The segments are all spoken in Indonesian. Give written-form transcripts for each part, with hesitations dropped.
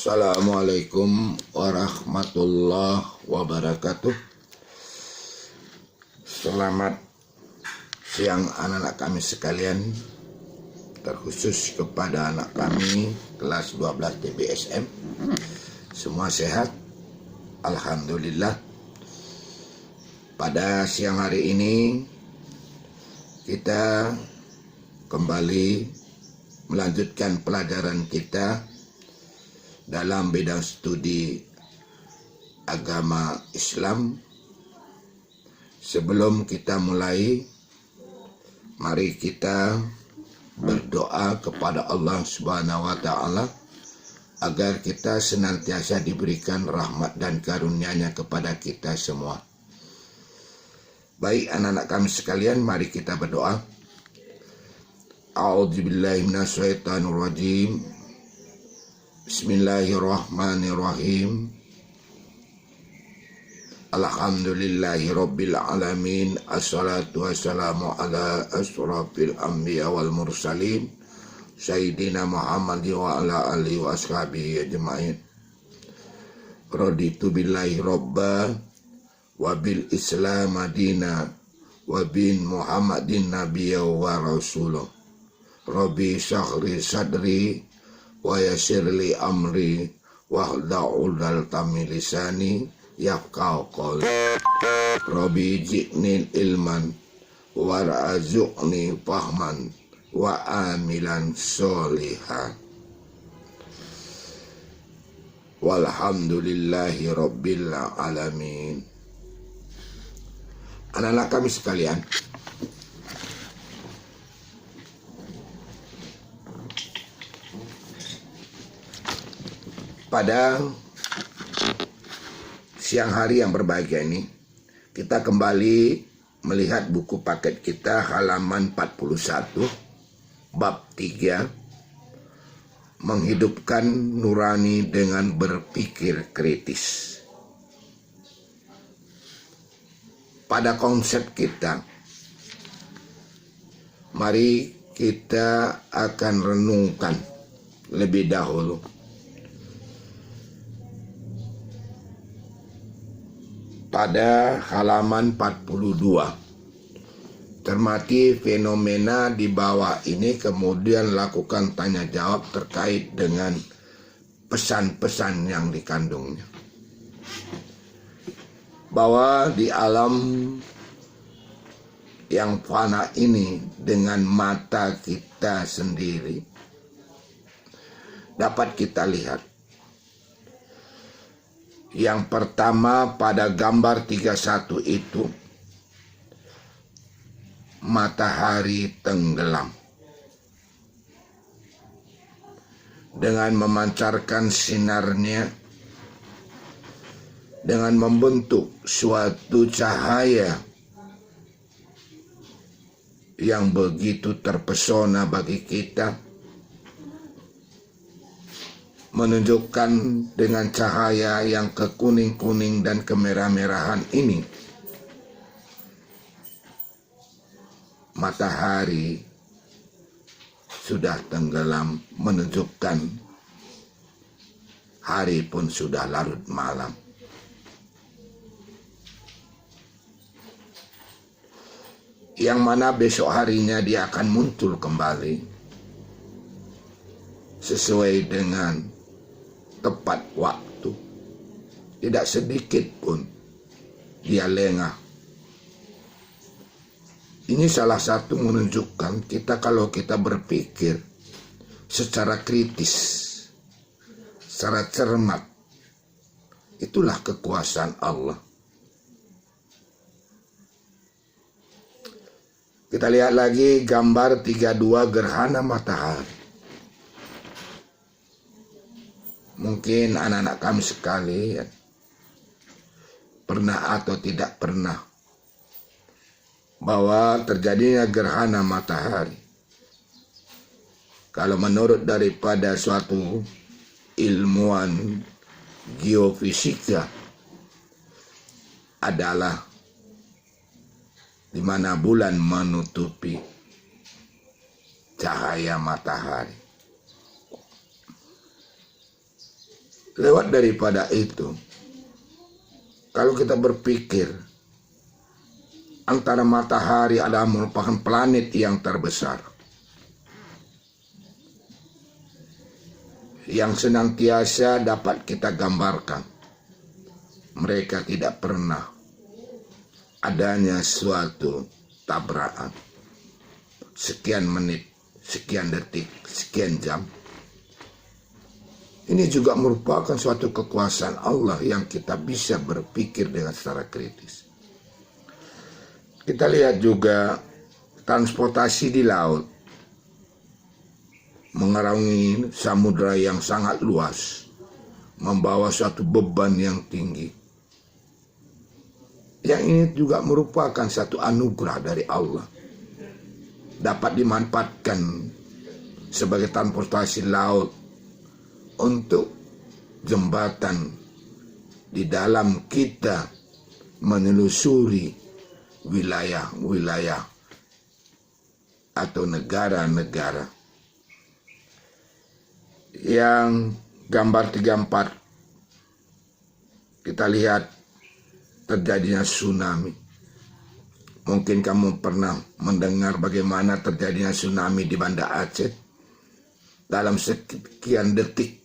Assalamualaikum warahmatullahi wabarakatuh. Selamat siang anak-anak kami sekalian, terkhusus kepada anak kami kelas 12 TBSM. Semua sehat, alhamdulillah. Pada siang hari ini kita kembali melanjutkan pelajaran kita dalam bidang studi agama Islam. Sebelum kita mulai, mari kita berdoa kepada Allah Subhanahu wa Ta'ala agar kita senantiasa diberikan rahmat dan karunia-Nya kepada kita semua. Baik anak-anak kami sekalian, mari kita berdoa. A'udzubillahi minasyaitonirrajim. Bismillahirrahmanirrahim. Alhamdulillahi rabbil alamin. Assalatu wassalamu ala asrafil anbiya wal mursalin Sayyidina Muhammad wa ala alihi wa ashabihi ajma'in. Raditu billahi rabba wa bil islam madina wa bin Muhammadin nabiyya wa rasulullah. Rabbi syakhri sadri wa yassirli amri wahlul 'uqdatam min lisani yafqahu qawli. Rabbi ji'ni ilman warzuqni fahman wa amilan sholihan. Walhamdulillahi rabbil alamin. Anak-anak kami sekalian, pada siang hari yang berbahagia ini, kita kembali melihat buku paket kita halaman 41, bab 3, menghidupkan nurani dengan berpikir kritis. Pada konsep kita, mari kita akan renungkan lebih dahulu pada halaman 42. Cermati fenomena di bawah ini, kemudian lakukan tanya jawab terkait dengan pesan-pesan yang dikandungnya. Bahwa di alam yang fana ini, dengan mata kita sendiri dapat kita lihat. Yang pertama, pada gambar 31 itu, matahari tenggelam dengan memancarkan sinarnya, dengan membentuk suatu cahaya yang begitu terpesona bagi kita, menunjukkan dengan cahaya yang kekuning-kuning dan kemerah-merahan ini, matahari sudah tenggelam, menunjukkan hari pun sudah larut malam. Yang mana besok harinya dia akan muncul kembali sesuai dengan tepat waktu. Tidak sedikit pun dia lengah. Ini salah satu menunjukkan kita, kalau kita berpikir secara kritis, secara cermat, itulah kekuasaan Allah. Kita lihat lagi gambar 32, gerhana matahari. Mungkin anak-anak kami sekalian pernah atau tidak pernah bahwa terjadinya gerhana matahari, kalau menurut daripada suatu ilmuwan geofisika, adalah di mana bulan menutupi cahaya matahari. Lewat daripada itu, kalau kita berpikir antara matahari adalah merupakan planet yang terbesar, yang senantiasa dapat kita gambarkan. Mereka tidak pernah adanya suatu tabrakan. Sekian menit, sekian detik, sekian jam. Ini juga merupakan suatu kekuasaan Allah yang kita bisa berpikir dengan secara kritis. Kita lihat juga transportasi di laut mengarungi samudra yang sangat luas, membawa suatu beban yang tinggi. Yang ini juga merupakan satu anugerah dari Allah, dapat dimanfaatkan sebagai transportasi laut untuk jembatan di dalam kita menelusuri wilayah-wilayah atau negara-negara. Yang gambar 34 kita lihat terjadinya tsunami. Mungkin kamu pernah mendengar bagaimana terjadinya tsunami di Banda Aceh. Dalam sekian detik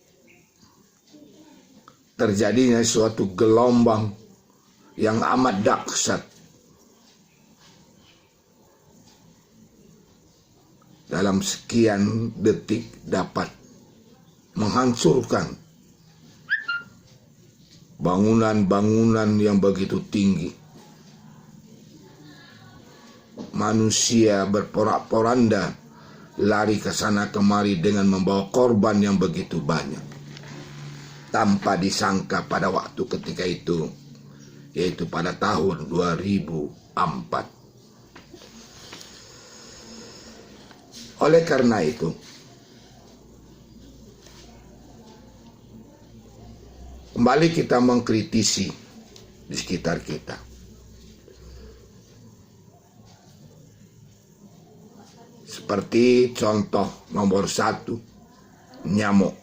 terjadinya suatu gelombang yang amat dahsyat. Dalam sekian detik dapat menghancurkan bangunan-bangunan yang begitu tinggi. Manusia berporak-poranda lari ke sana kemari dengan membawa korban yang begitu banyak. Tanpa disangka pada waktu ketika itu, yaitu pada tahun 2004. Oleh karena itu, kembali kita mengkritisi di sekitar kita. Seperti contoh nomor 1, nyamuk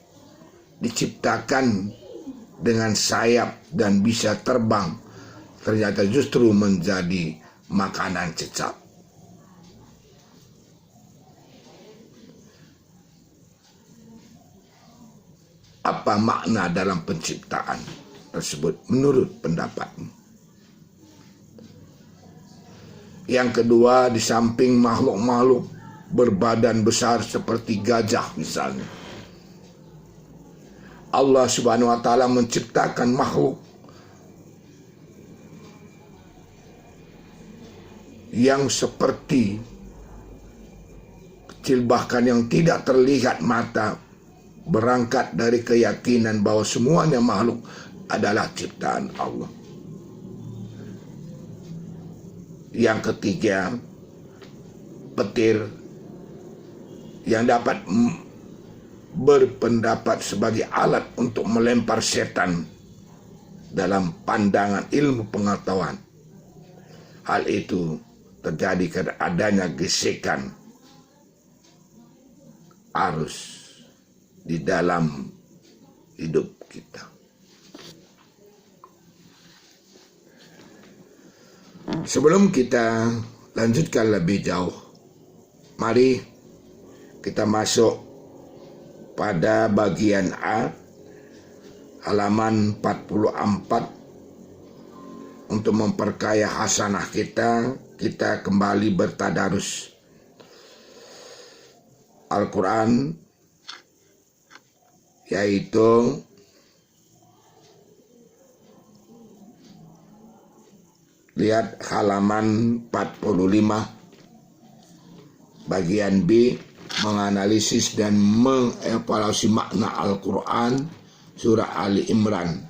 diciptakan dengan sayap dan bisa terbang, ternyata justru menjadi makanan cecak. Apa makna dalam penciptaan tersebut menurut pendapatmu? Yang kedua, di samping makhluk-makhluk berbadan besar seperti gajah misalnya, Allah Subhanahu wa Ta'ala menciptakan makhluk yang seperti kecil, bahkan yang tidak terlihat mata, berangkat dari keyakinan bahwa semuanya makhluk adalah ciptaan Allah. Yang ketiga, petir yang dapat berpendapat sebagai alat untuk melempar setan dalam pandangan ilmu pengetahuan. Hal itu terjadi karena adanya gesekan arus di dalam hidup kita. Sebelum kita lanjutkan lebih jauh, mari kita masuk pada bagian A, halaman 44. Untuk memperkaya hasanah kita kembali bertadarus Al-Quran, yaitu lihat halaman 45 bagian B, menganalisis dan mengevaluasi makna Al-Quran, surah Ali Imran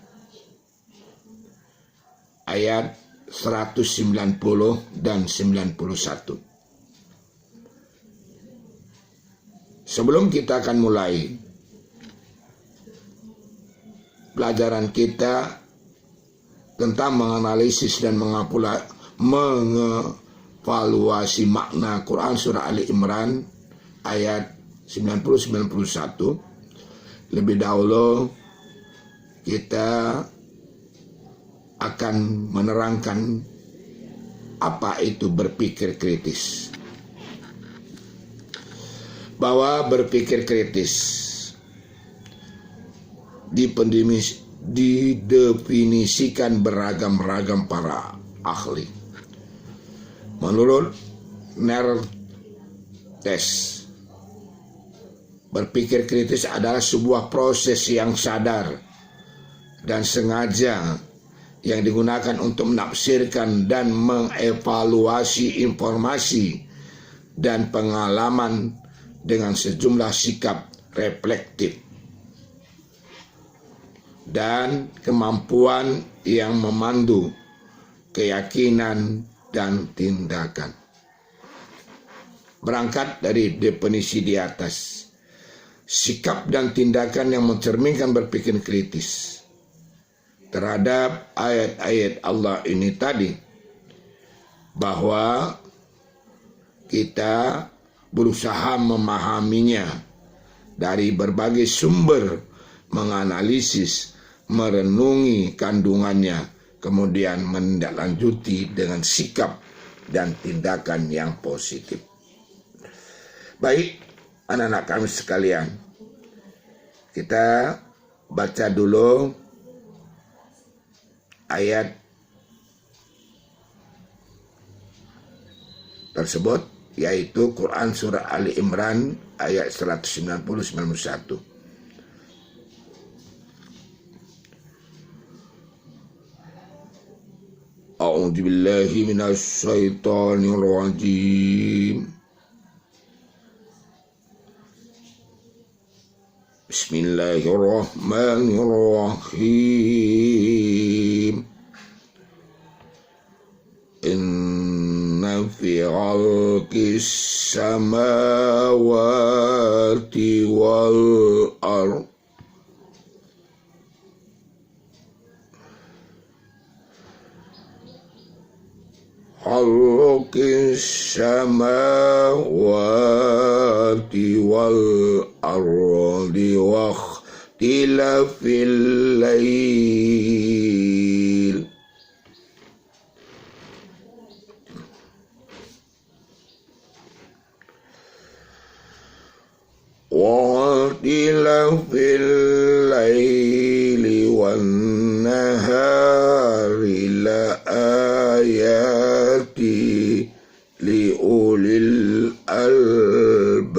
ayat 190 dan 91. Sebelum kita akan mulai pelajaran kita tentang menganalisis dan mengevaluasi makna Quran surah Ali Imran ayat 90-91, lebih dahulu kita akan menerangkan apa itu berpikir kritis. Bahwa berpikir kritis didefinisikan beragam-ragam para ahli. Menurut Nertes, berpikir kritis adalah sebuah proses yang sadar dan sengaja yang digunakan untuk menafsirkan dan mengevaluasi informasi dan pengalaman dengan sejumlah sikap reflektif dan kemampuan yang memandu keyakinan dan tindakan. Berangkat dari definisi di atas, sikap dan tindakan yang mencerminkan berpikir kritis terhadap ayat-ayat Allah ini tadi, bahwa kita berusaha memahaminya dari berbagai sumber, menganalisis, merenungi kandungannya, kemudian menindaklanjuti dengan sikap dan tindakan yang positif. Baik, anak-anak kami sekalian, kita baca dulu ayat tersebut, yaitu Quran Surah Ali Imran ayat 190-91. A'udzu billahi minasy syaithanir rajim. Bismillahirrahmanirrahim. Inna fi khalqis samawati wal ardh khalqis samawati wal ardi wa ikhtilafil lail wa ikhtilafil laili wan nahari la ayati li ulil albab.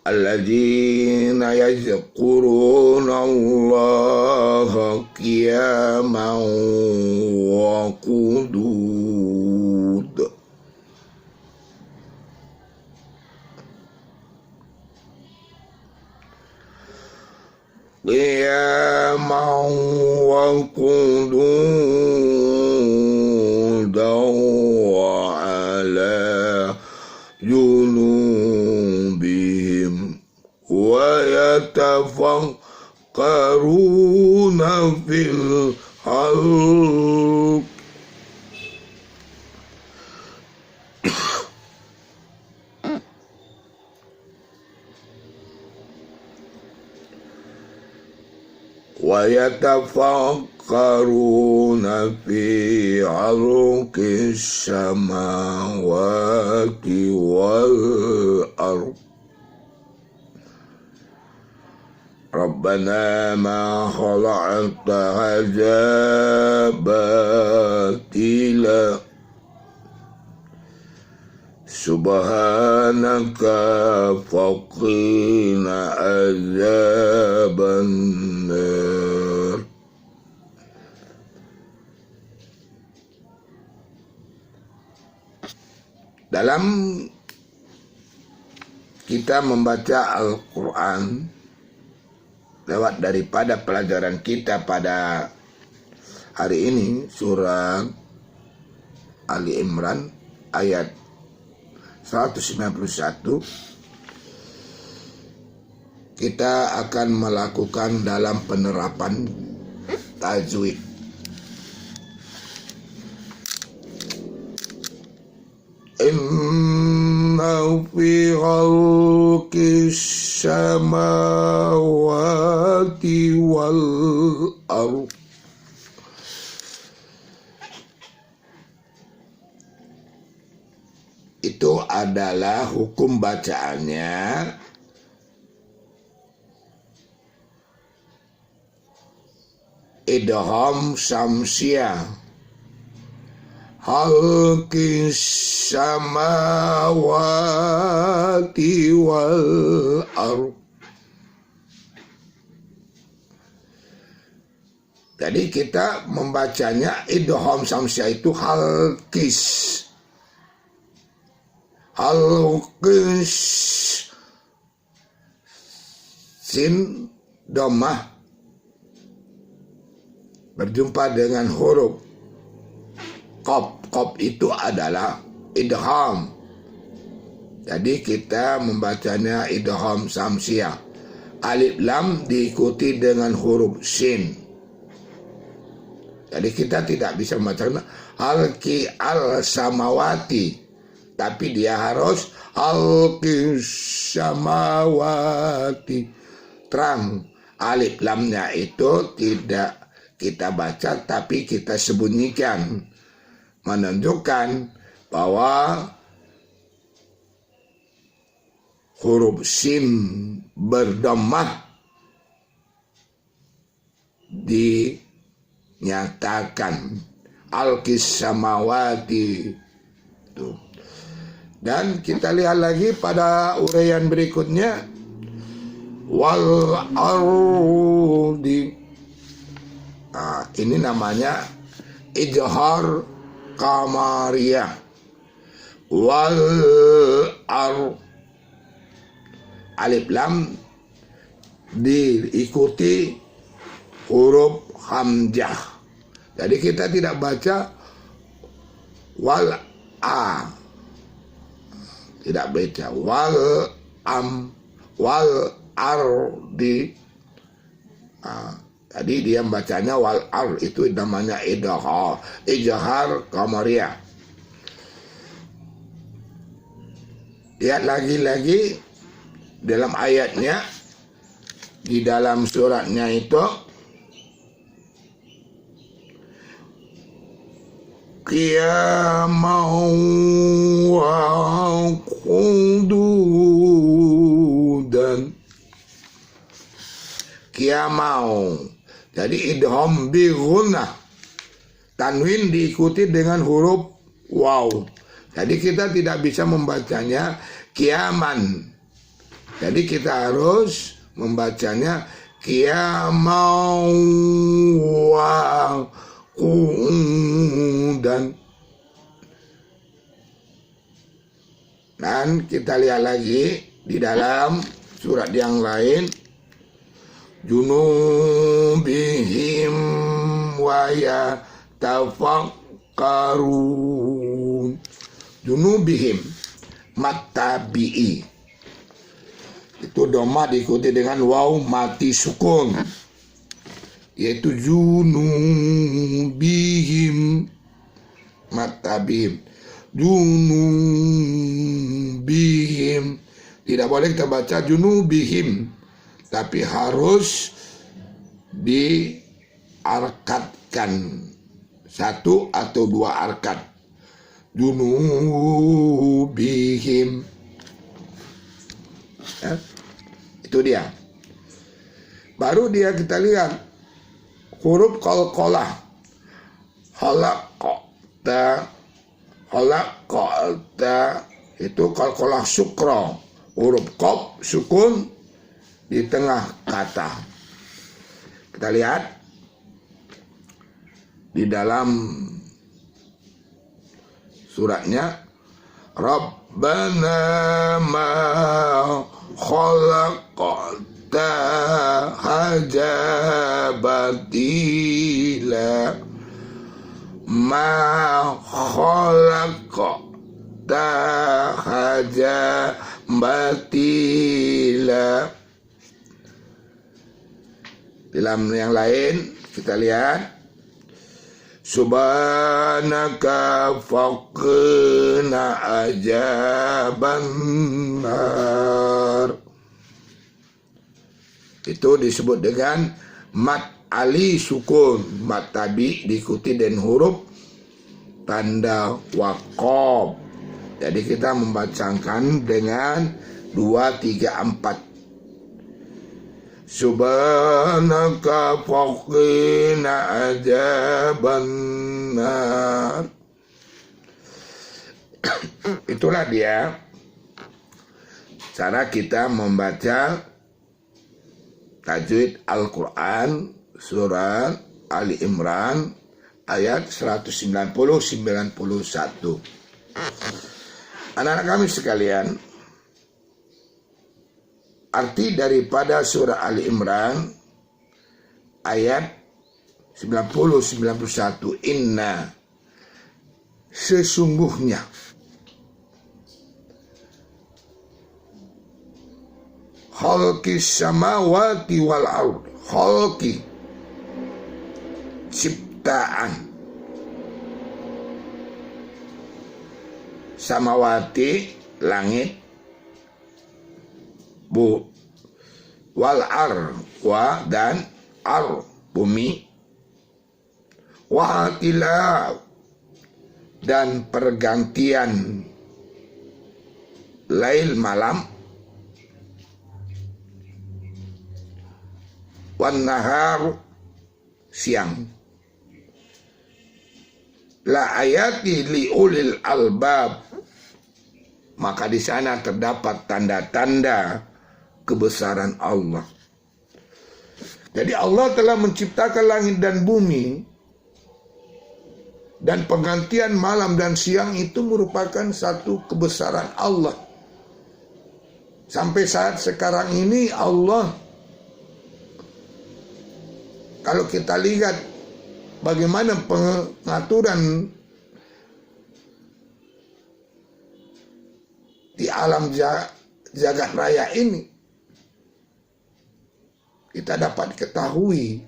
Alladzina yazkuruna Allaha qiyaman wa qu'ud qiyaman wa qu'udan wa ala junubihim wa yatafakkaruna fil khalq wa yatafakkaruna fi khalqis samawati wal ardh. Rabbana ma khalaqta hadza batila subhanaka faqina azaban nar. Dalam kita membaca Al-Quran lewat daripada pelajaran kita pada hari ini, surah Ali Imran ayat 191, kita akan melakukan dalam penerapan tajwid. Inna fi khalqis samawati wal ardh. Itu adalah hukum bacaannya idgham samsiyah. Khalqis samawati wal ardh. Jadi kita membacanya idgham samsiyah itu khalqis. Khalqis sin dhammah berjumpa dengan huruf qaf. Qaf itu adalah idgham. Jadi kita membacanya idgham samsiyah. Alif lam diikuti dengan huruf sin. Jadi kita tidak bisa membaca halqi al samawati, tapi dia harus halqis samawati. Terang alif lamnya itu tidak kita baca, tapi kita sembunyikan, menunjukkan bahwa huruf sin berdammah dinyatakan alqis samawati. Tuh. Dan kita lihat lagi pada uraian berikutnya, wal ardi. Nah, ini namanya ijhar qamariyah. Wal ar, alif lam diikuti huruf hamzah. Jadi kita tidak baca wal a, tidak baca wal am, wal ardi. Tadi dia membacanya wal ar, itu namanya ijhar qamariyah. Lihat lagi dalam ayatnya, di dalam suratnya itu, qiyamau wa qududan. Qiyamau, jadi idgham bi gunnah, tanwin diikuti dengan huruf waw. Jadi kita tidak bisa membacanya qiyaman. Jadi kita harus membacanya qiyamau wa qududan. Dan kita lihat lagi di dalam surat yang lain, junubihim wa yatafakkarun. Junubihim matabi'i, itu dhammah diikuti dengan waw mati sukun, yaitu junubihim matabihim. Junubihim, tidak boleh kita baca junubihim, tapi harus diarkatkan, satu atau dua arkat. Junubihim, ya, itu dia. Baru dia kita lihat huruf qalqalah. Halaqta, itu qalqalah sukra, huruf qaf sukun di tengah kata. Kita lihat di dalam suratnya, Rabbana ma khalaqta hadza batila, ma khalaqta hadza batila. Dalam yang lain kita lihat, Subhanaka faqina azaban nar. Itu disebut dengan mat ali sukun, mat tabi diikuti dengan huruf tanda waqaf. Jadi kita membacakan dengan 2, 3, 4. Subhanaka faqina azaban nar. Itulah dia cara kita membaca tajwid Al-Quran surat Ali Imran ayat 190-91. Anak-anak kami sekalian, arti daripada surah Ali Imran ayat 90-91, inna, sesungguhnya, khalqis samawati wal ard, khalqi, ciptaan, samawati, langit, wal ar, wa dan ar, bumi, wa atila, dan pergantian lail malam, wan nahar, siang. La ayati li ulil albab, maka di sana terdapat tanda-tanda kebesaran Allah. Jadi Allah telah menciptakan langit dan bumi, dan penggantian malam dan siang itu merupakan satu kebesaran Allah. Sampai saat sekarang ini Allah, kalau kita lihat bagaimana pengaturan di alam jagat raya ini, kita dapat ketahui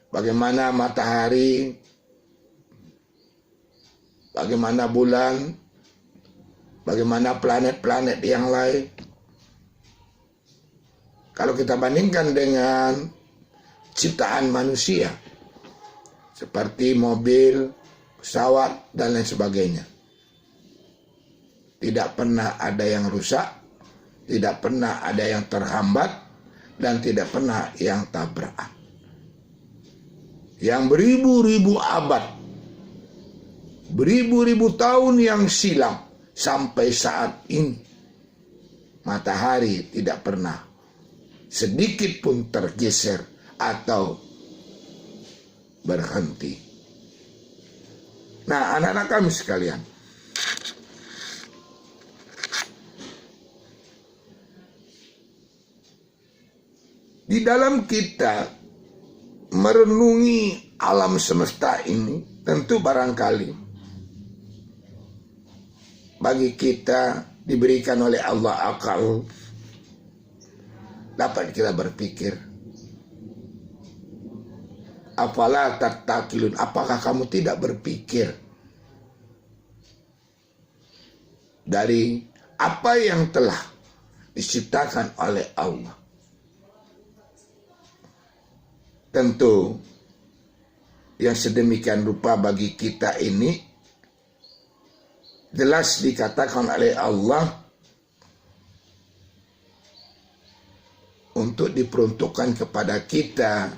bagaimana matahari, bagaimana bulan, bagaimana planet-planet yang lain. Kalau kita bandingkan dengan ciptaan manusia, seperti mobil, pesawat, dan lain sebagainya, tidak pernah ada yang rusak, tidak pernah ada yang terhambat, dan tidak pernah yang tabrakan. Yang beribu-ribu abad, beribu-ribu tahun yang silam, sampai saat ini, matahari tidak pernah sedikit pun tergeser atau berhenti. Nah, anak-anak kami sekalian, di dalam kita merenungi alam semesta ini, tentu barangkali bagi kita diberikan oleh Allah akal, dapat kita berpikir, afala tattaqilun, apakah kamu tidak berpikir dari apa yang telah diciptakan oleh Allah? Tentu yang sedemikian rupa bagi kita ini jelas dikatakan oleh Allah untuk diperuntukkan kepada kita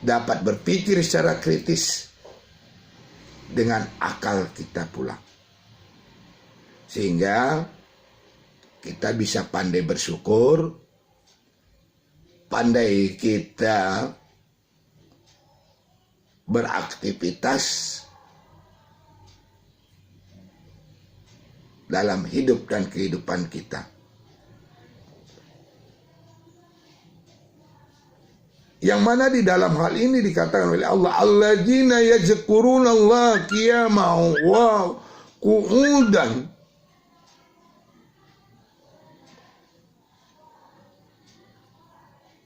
dapat berpikir secara kritis dengan akal kita pula, sehingga kita bisa pandai bersyukur, pandai kita beraktivitas dalam hidup dan kehidupan kita. Yang mana di dalam hal ini dikatakan oleh Allah, alladzina yazkurunallaha qiyaman wa qu'udan.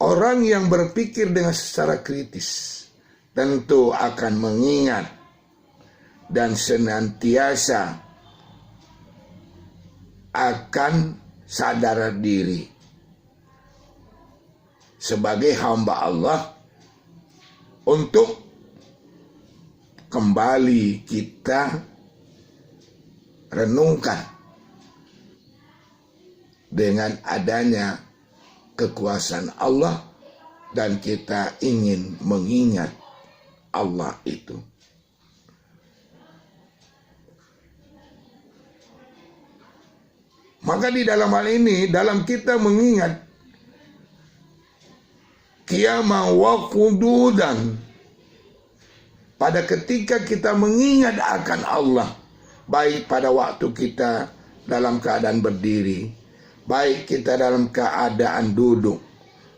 Orang yang berpikir dengan secara kritis tentu akan mengingat dan senantiasa akan sadar diri sebagai hamba Allah untuk kembali kita renungkan dengan adanya kekuasaan Allah dan kita ingin mengingat Allah itu. Maka di dalam hal ini, dalam kita mengingat qiyamah wa qu'udan, pada ketika kita mengingat akan Allah, baik pada waktu kita dalam keadaan berdiri, baik kita dalam keadaan duduk,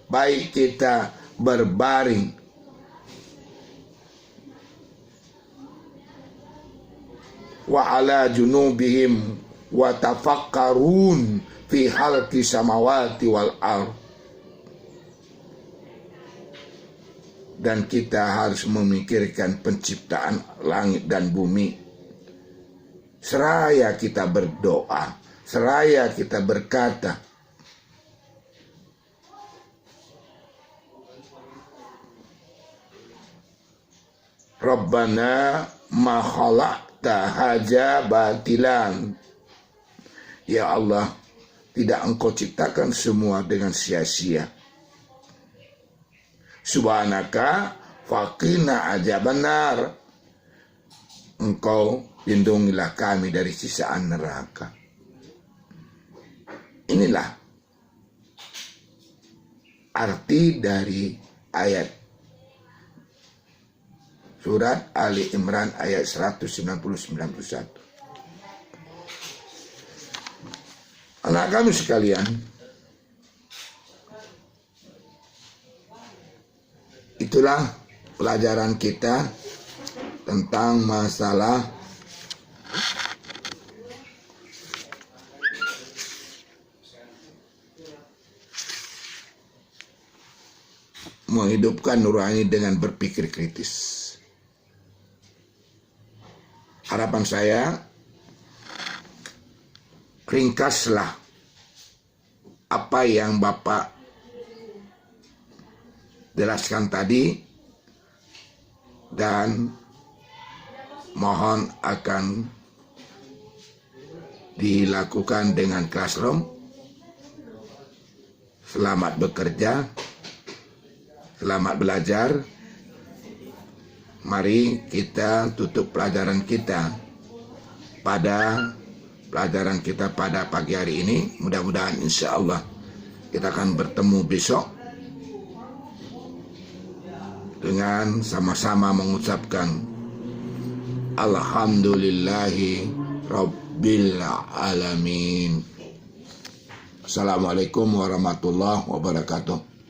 baik kita berbaring, wa ala junubihim wa tafakkarun fi halqi samawati wal ard, dan kita harus memikirkan penciptaan langit dan bumi seraya kita berdoa, seraya kita berkata, Rabbana ma khalaqta hadza batilan. Ya Allah, tidak Engkau ciptakan semua dengan sia-sia. Subhanaka faqina adzabannar. Engkau lindungilah kami dari siksaan neraka. Inilah arti dari ayat surat Ali Imran ayat 190-91. Anak kami sekalian, itulah pelajaran kita tentang masalah menghidupkan nurani dengan berpikir kritis. Harapan saya, ringkaslah apa yang Bapak jelaskan tadi dan mohon akan dilakukan dengan classroom. Selamat bekerja, selamat belajar. Mari kita tutup pelajaran kita pada pagi hari ini. Mudah-mudahan insya Allah kita akan bertemu besok dengan sama-sama mengucapkan Alhamdulillahi Rabbil Alamin. Assalamualaikum warahmatullahi wabarakatuh.